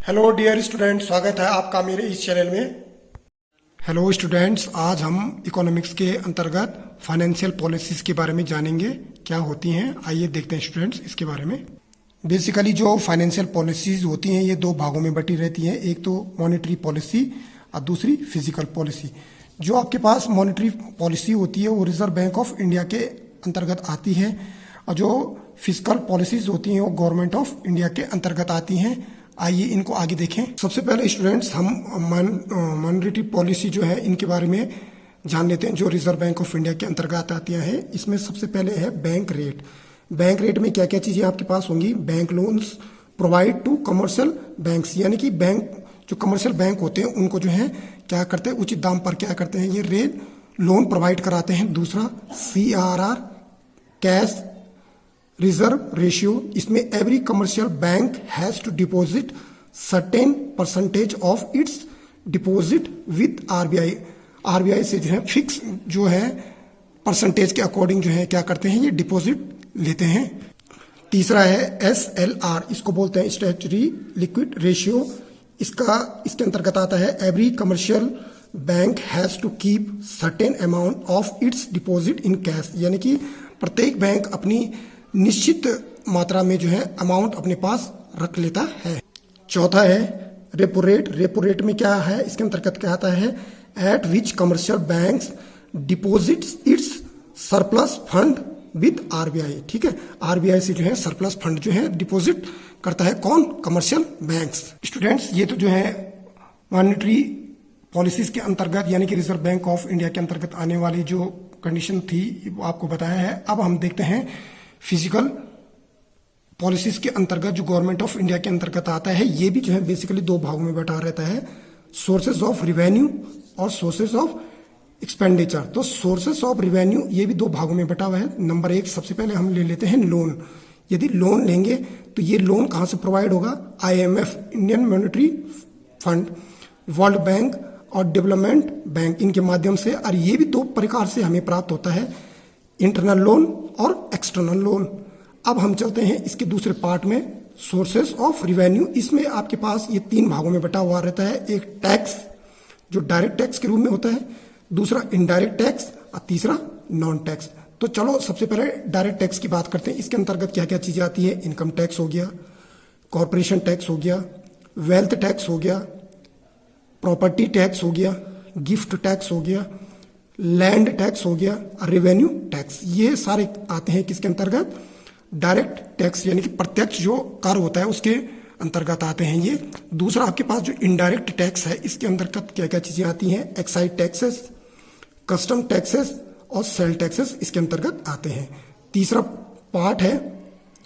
Hello dear student, स्वागत है आपका मेरे इस चैनल में। हेलो स्टूडेंट्स, आज हम इकोनॉमिक्स के अंतर्गत फाइनेंशियल पॉलिसीज के बारे में जानेंगे, क्या होती हैं। आइए देखते हैं स्टूडेंट्स इसके बारे में। बेसिकली जो फाइनेंशियल पॉलिसीज होती हैं ये दो भागों में बटी रहती हैं, एक तो मॉनेटरी पॉलिसी और दूसरी फिजिकल पॉलिसी। जो आपके पास मॉनेटरी पॉलिसी होती है वो रिजर्व बैंक ऑफ इंडिया के अंतर्गत आती है, और जो फिजिकल पॉलिसीज होती हैं वो गवर्नमेंट ऑफ इंडिया के अंतर्गत आती हैं। आइए इनको आगे देखें। सबसे पहले स्टूडेंट्स हम मॉनेटरी पॉलिसी जो है इनके बारे में जान लेते हैं, जो रिजर्व बैंक ऑफ इंडिया के अंतर्गत आती हैं। इसमें सबसे पहले है बैंक रेट। बैंक रेट में क्या क्या चीजें आपके पास होंगी। Bank loans provide to commercial banks, यानी कि बैंक जो कमर्शियल बैंक होते हैं उनको जो है क्या करते हैं, उचित दाम पर क्या करते हैं, ये रेट लोन प्रोवाइड कराते हैं। दूसरा CRR कैश रिजर्व रेशियो, इसमें every commercial bank has to deposit certain percentage of its deposit with RBI से जो है फिक्स जो है परसेंटेज के अकॉर्डिंग जो है क्या करते हैं, ये डिपॉजिट लेते हैं। तीसरा है SLR, इसको बोलते हैं स्टैट्यूटरी लिक्विड रेशियो। इसके अंतर्गत आता है every commercial bank has to keep certain amount of its deposit in cash, यानी कि प्रत्येक बैंक अपनी निश्चित मात्रा में जो है अमाउंट अपने पास रख लेता है। चौथा है रेपो रेट। रेपो रेट में क्या है, इसके अंतर्गत क्या आता है, eight which commercial banks deposits it's surplus fund with RBI. ठीक है, आरबीआई से जो है सरप्लस फंड जो है डिपॉजिट करता है कौन, कमर्शियल बैंक्स। स्टूडेंट्स ये तो जो है मॉनेटरी पॉलिसीज के अंतर्गत यानी कि रिजर्व बैंक ऑफ इंडिया के अंतर्गत आने वाली जो कंडीशन थी वो आपको बताया है। अब हम देखते हैं फिजिकल पॉलिसीज के अंतर्गत जो गवर्नमेंट ऑफ इंडिया के अंतर्गत आता है। ये भी जो है बेसिकली दो भागों में बटा रहता है, सोर्सेज ऑफ रिवेन्यू और सोर्सेज ऑफ एक्सपेंडिचर। तो सोर्सेज ऑफ रिवेन्यू ये भी दो भागों में बटा हुआ है। नंबर एक, सबसे पहले हम ले लेते हैं लोन। यदि लोन लेंगे तो ये लोन कहां से प्रोवाइड होगा, IMF Indian monetary fund, world bank और डेवलपमेंट बैंक, इनके माध्यम से। और ये भी दो प्रकार से हमें प्राप्त होता है, इंटरनल लोन और एक्सटर्नल लोन। अब हम चलते हैं इसके दूसरे पार्ट में, सोर्सेस ऑफ रिवेन्यू। इसमें आपके पास ये तीन भागों में बटा हुआ रहता है। एक टैक्स जो डायरेक्ट टैक्स के रूप में होता है, दूसरा इनडायरेक्ट टैक्स और तीसरा नॉन टैक्स। तो चलो सबसे पहले डायरेक्ट टैक्स की बात करते हैं। इसके अंतर्गत क्या क्या चीजें आती है, इनकम टैक्स हो गया, कॉरपोरेशन टैक्स हो गया, वेल्थ टैक्स हो गया, प्रॉपर्टी टैक्स हो गया, गिफ्ट टैक्स हो गया, लैंड टैक्स हो गया, रेवेन्यू टैक्स। ये सारे आते हैं किसके अंतर्गत, डायरेक्ट टैक्स, यानी कि प्रत्यक्ष जो कर होता है उसके अंतर्गत आते हैं ये। दूसरा आपके पास जो इनडायरेक्ट टैक्स है, इसके अंतर्गत क्या क्या चीजें आती हैं, एक्साइज टैक्सेस, कस्टम टैक्सेस और सेल टैक्सेस इसके अंतर्गत आते हैं। तीसरा पार्ट है,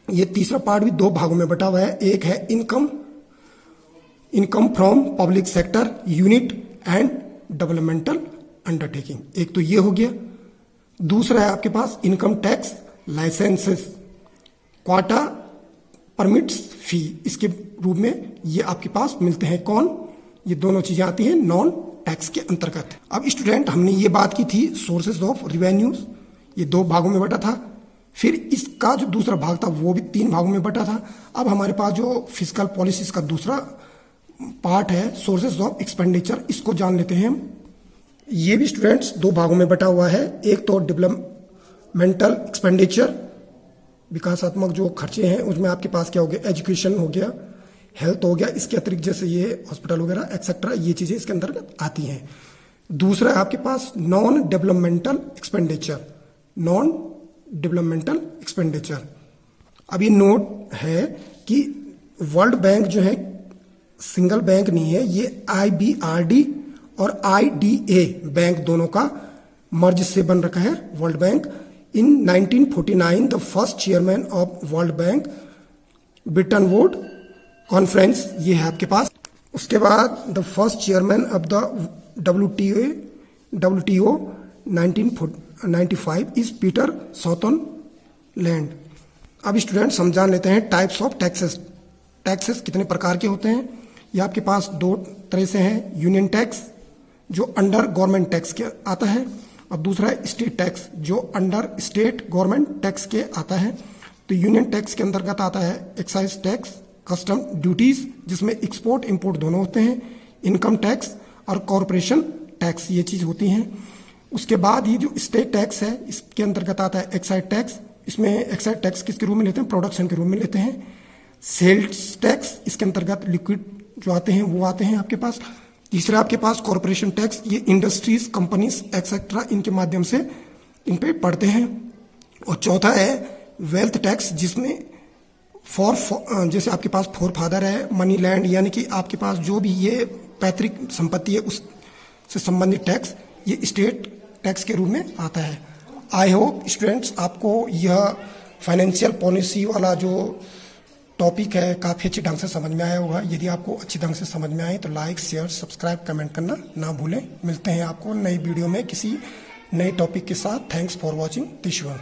ये तीसरा पार्ट भी दो भागों में बटा हुआ है। एक है income from public sector unit and developmental undertaking, एक तो ये हो गया। दूसरा है आपके पास income tax licences, quota permits fee, इसके रूप में ये आपके पास मिलते हैं कौन, ये दोनों चीजें आती हैं नॉन टैक्स के अंतर्गत। अब स्टूडेंट हमने ये बात की थी सोर्सेज ऑफ रिवेन्यूज, ये दो भागों में बटा था। फिर इसका जो दूसरा भाग था वो भी तीन भागों में बटा था। अब हमारे पास जो फिजिकल पॉलिसीज का दूसरा पार्ट है, सोर्सेज ऑफ एक्सपेंडिचर, इसको जान लेते हैं हम। ये भी स्टूडेंट्स दो भागों में बटा हुआ है। एक तो डेवलपमेंटल एक्सपेंडिचर, विकासात्मक जो खर्चे हैं उसमें आपके पास क्या हो गया, एजुकेशन हो गया, हेल्थ हो गया, इसके अतिरिक्त जैसे ये हॉस्पिटल वगैरह एक्सेट्रा, ये चीजें इसके अंतर्गत आती हैं। दूसरा है आपके पास non developmental expenditure, non developmental expenditure. अब ये नोट है कि वर्ल्ड बैंक जो है सिंगल बैंक नहीं है, ये IBRD और IDA बैंक दोनों का मर्ज से बन रखा है World Bank. In 1949 the first chairman of World Bank Bretton Wood conference, ये है आपके पास। उसके बाद the first chairman of the WTO 1995 is Peter Sutherland. अब स्टूडेंट्स हम जान लेते हैं टाइप्स ऑफ टैक्सेस। टैक्सेस कितने प्रकार के होते हैं, ये आपके पास दो तरह से हैं। यूनियन टैक्स जो अंडर गवर्नमेंट टैक्स के आता है, और दूसरा है स्टेट टैक्स जो अंडर स्टेट गवर्नमेंट टैक्स के आता है। तो यूनियन टैक्स के अंतर्गत आता है एक्साइज टैक्स, कस्टम ड्यूटीज जिसमें एक्सपोर्ट इंपोर्ट दोनों होते हैं, इनकम टैक्स और कॉरपोरेशन टैक्स, ये चीज होती हैं। उसके बाद ये जो स्टेट टैक्स है इसके अंतर्गत आता है एक्साइज टैक्स। इसमें एक्साइज टैक्स किसके रूप में लेते हैं? प्रोडक्शन के रूप में लेते हैं। सेल्स टैक्स, इसके अंतर्गत लिक्विड जो आते हैं वो आते हैं आपके पास। तीसरा आपके पास कॉरपोरेशन टैक्स, ये इंडस्ट्रीज, कंपनीज एक्सेट्रा इनके माध्यम से इन पे पड़ते हैं। और चौथा है वेल्थ टैक्स, जिसमें जैसे आपके पास फोर फादर है, मनी लैंड, यानी कि आपके पास जो भी ये पैतृक संपत्ति है उससे संबंधित टैक्स, ये स्टेट टैक्स के रूप में आता है। आई होप स्टूडेंट्स आपको यह फाइनेंशियल पॉलिसी वाला जो टॉपिक है काफ़ी अच्छे ढंग से समझ में आया होगा। यदि आपको अच्छी ढंग से समझ में आए तो लाइक, शेयर, सब्सक्राइब, कमेंट करना ना भूलें। मिलते हैं आपको नई वीडियो में किसी नए टॉपिक के साथ। Thanks for watching this one.